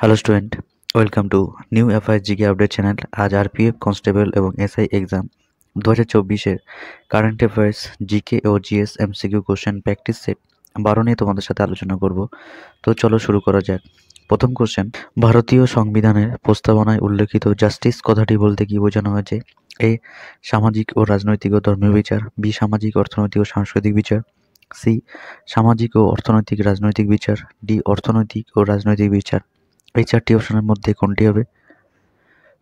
Hello student, welcome to new FIS GK update channel. আজ RPF constable এবং SI exam 2024-এর current affairs GK ও GS MCQ question practice set 12 নিয়ে তোমাদের সাথে আলোচনা করব। তো চলো শুরু করা যাক। প্রথম কোশ্চেন, ভারতীয় সংবিধানের প্রস্তাবনায় উল্লেখিত জাস্টিস কথাটি বলতে কি বোঝানো হয়েছে? এ, সামাজিক ও রাজনৈতিক ও ধর্মীয় বিচার। বি, সামাজিক, অর্থনৈতিক ও সাংস্কৃতিক বিচার। সি, সামাজিক ও অর্থনৈতিক রাজনৈতিক বিচার। ডি, অর্থনৈতিক ও রাজনৈতিক বিচার। এই চারটি অপশনের মধ্যে কোনটি হবে?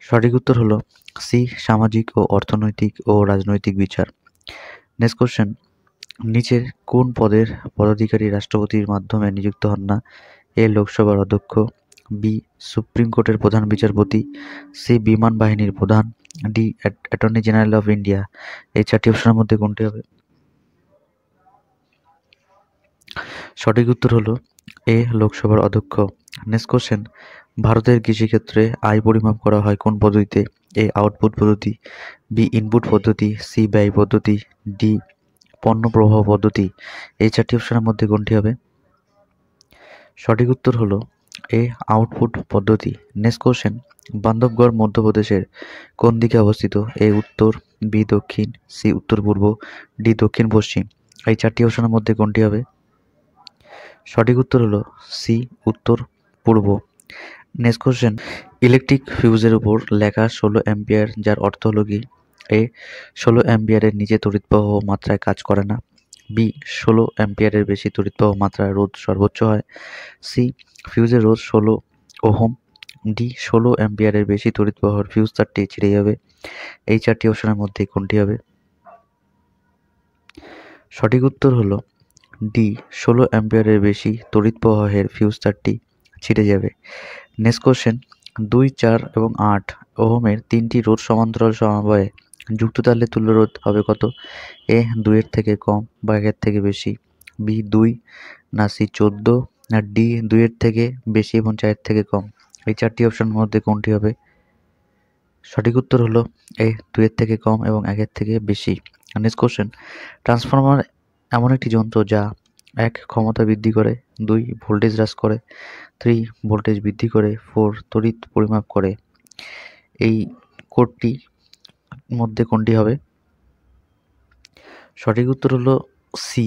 সঠিক উত্তর হলো সি, সামাজিক ও অর্থনৈতিক ও রাজনৈতিক বিচার। নেক্সট কোশ্চেন, নিচের কোন পদের পদাধিকারী রাষ্ট্রপতির মাধ্যমে নিযুক্ত হন না? এ, লোকসভার অধ্যক্ষ। বি, সুপ্রিম কোর্টের প্রধান বিচারপতি। সি, বিমান বাহিনীর প্রধান। D, attorney general of India. এই চারটি অপশনের মধ্যে কোনটি হবে? সঠিক উত্তর হলো এ, লোকসভার অধ্যক্ষ। নেক্সট কোশ্চেন, ভারতের কৃষিক্ষেত্রে আয় পরিমাপ করা হয় কোন পদ্ধতিতে? এ, আউটপুট পদ্ধতি। বি, ইনপুট পদ্ধতি। সি, ব্যয় পদ্ধতি। ডি, পণ্য প্রবাহ পদ্ধতি। এই চারটি অপশনের মধ্যে কোনটি হবে? সঠিক উত্তর হলো এ, আউটপুট পদ্ধতি। নেক্সট কোশ্চেন, বান্ধবগড় মধ্যপ্রদেশের কোন দিকে অবস্থিত? এ, উত্তর। বি, দক্ষিণ। সি, উত্তর পূর্ব। ডি, দক্ষিণ পশ্চিম। এই চারটি অপশনের মধ্যে কোনটি হবে? সঠিক উত্তর হলো সি, উত্তর পূর্ব। নেক্সট কোশ্চেন, ইলেকট্রিক ফিউজের উপর লেখা 16 অ্যাম্পিয়ার যার অর্থ হলো কি? এ, 16 অ্যাম্পিয়ারের নিচে তড়িৎপ্রবাহ মাত্রায় কাজ করে না। বি, 16 অ্যাম্পিয়ারের বেশি তড়িৎপ্রবাহ মাত্রায় রোধ সর্বোচ্চ হয়। সি, ফিউজের রোধ 16 ওহম। ডি, 16 অ্যাম্পিয়ারের বেশি তড়িৎপ্রবাহের ফিউজ তারটি ছিঁড়ে যাবে। এই চারটি অপশনের মধ্যে কোনটি হবে? সঠিক উত্তর হলো ডি, 16 অ্যাম্পিয়ারের বেশি তড়িৎ প্রবাহের ফিউজ তারটি ছিঁড়ে যাবে। নেক্সট কোশ্চেন, 2, 4 এবং 8 ওহমের তিনটি রোধ সমান্তরাল সমবায়ে যুক্ত তাহলে তুল্য রোধ হবে কত? এ, 2 এর থেকে কম বা 1 এর থেকে বেশি। বি, 2 না সি, 14 না ডি, 2 এর থেকে বেশি এবং 4 এর থেকে কম। এই চারটি অপশনের মধ্যে কোনটি হবে? সঠিক উত্তর হলো এ, 2 এর থেকে কম এবং 1 এর থেকে বেশি। নেক্সট কোশ্চেন, ট্রান্সফরমার এমন একটি যন্ত্র যা 1, ক্ষমতা বৃদ্ধি করে। 2, ভোল্টেজ হ্রাস করে। 3, ভোল্টেজ বৃদ্ধি করে। 4, তড়িৎ পরিমাপ করে। এই কোডটি মধ্যে কোনটি হবে? সঠিক উত্তর হলো সি,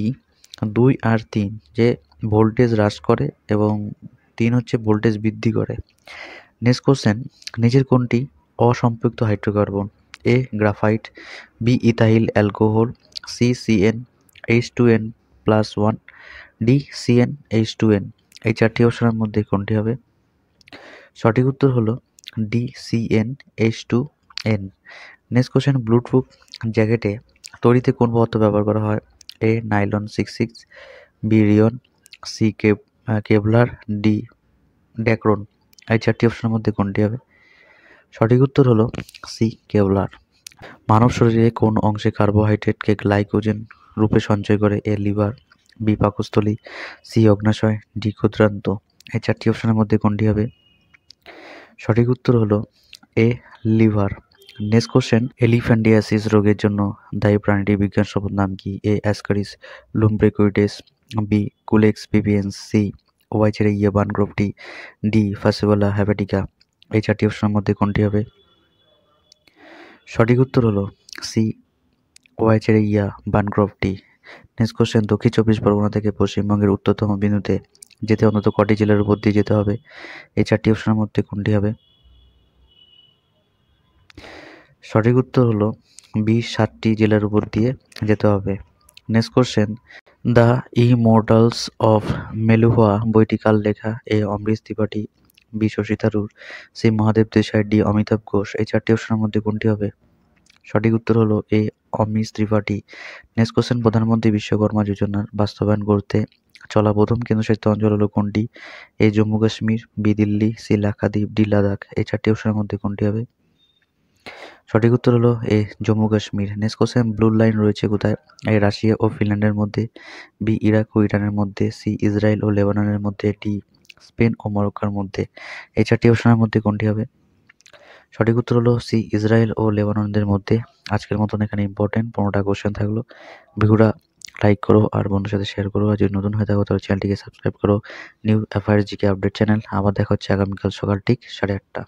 2 আর 3, যে ভোল্টেজ হ্রাস করে এবং 3 হচ্ছে ভোল্টেজ বৃদ্ধি করে। নেক্সট কোশ্চেন, নিচের কোনটি অসম্পৃক্ত hydrocarbon? A, graphite. B, ethyl alcohol. C, CN H2n+1। D, CnH2n। এই চারটি অপশনের মধ্যে কোনটি হবে? সঠিক উত্তর হলো D, CnH2n। Next question, bluetooth জ্যাকেটে তৈরিতে কোন পদার্থ ব্যবহার করা হয়? A, nylon 66। B, rayon. C, Kevlar. D, Dacron. এই চারটি অপশনের মধ্যে কোনটি হবে? সঠিক উত্তর হলো সি, কেভলার। মানব শরীরে কোন অংশে কার্বোহাইড্রেটকে গ্লাইকোজেন রূপে সঞ্চয় করে? এ, লিভার। বি, পাকস্থলী। সি, অগ্নাশয়। ডি, ক্ষুদ্রান্ত। এই চারটি অপশনের মধ্যে কোনটি হবে? সঠিক উত্তর হলো এ, লিভার। নেক্সট কোশ্চেন, এলিফ্যান্টিয়াসিস রোগের জন্য দায়ী প্রাণীটির বিজ্ঞানসম্মত নাম কি? এ, অ্যাসকারিস লুম্ব্রেকুইটেস। বি, কুলেক্স পিপিয়েন্স। সি, ওয়াইচেরিয়া বানক্রফটি। ডি, ফাসিওলা হেপাটিকা। এই চারটি অপশনের মধ্যে কোনটি হবে? সঠিক উত্তর হলো সি, ওয়াইচেরিয়া বানক্রফটি। নেক্সট কোশ্চেন, দক্ষিণ 24 পরগনা থেকে পশ্চিমবঙ্গের উত্তরতম বিন্দুতে যেতে অন্তত কটি জেলার উপর দিয়ে যেতে হবে? এই চারটি অপশনের মধ্যে কোনটি হবে? সঠিক উত্তর হলো বি, 7টি জেলার উপর দিয়ে যেতে হবে। Next question, the immortals of Meluha বইটি কার লেখা? A, Amrit Tripathi. B, Shashi Tharoor. C, Mahadev Desai. D, Amitav Ghosh. এই চারটি অপশনের মধ্যে কোনটি হবে? সঠিক উত্তর হলো A, Amrit Tripathi. Next question, প্রধানমন্ত্রী বিশ্বকর্মা যোজনার বাস্তবায়ন করতে চলা প্রথম কেন্দ্রশাসিত অঞ্চল হলো কোনটি? A, Jammu Kashmir. B, Delhi. C, Lakshadweep. D, Ladakh. এই চারটি অপশনের মধ্যে কোনটি হবে? সঠিক উত্তর হলো A, Jammu Kashmir. Next question, blue line রয়েছে কোথায়? এ, রাশিয়া ও ফিনল্যান্ডের মধ্যে। বি, ইরাক ও ইরানের মধ্যে। সি, ইসরায়েল ও লেবাননের মধ্যে। ডি, স্পেন ও মরক্কোর মধ্যে। এই চারটি অপশনের মধ্যে কোনটি হবে? সঠিক উত্তর হলো সি, ইসরায়েল ও লেবাননদের মধ্যে। আজকের মতন এখানে ইম্পর্টেন্ট 15টা কোশ্চেন থাকলো। ভিডিওটা লাইক করো আর বন্ধুর সাথে শেয়ার করো। আর যদি নতুন হয়ে থাকো তাহলে চ্যানেলটিকে সাবস্ক্রাইব করো। New affairs GK update channel. আবার দেখা হচ্ছে আগামীকাল সকাল ঠিক 8:30।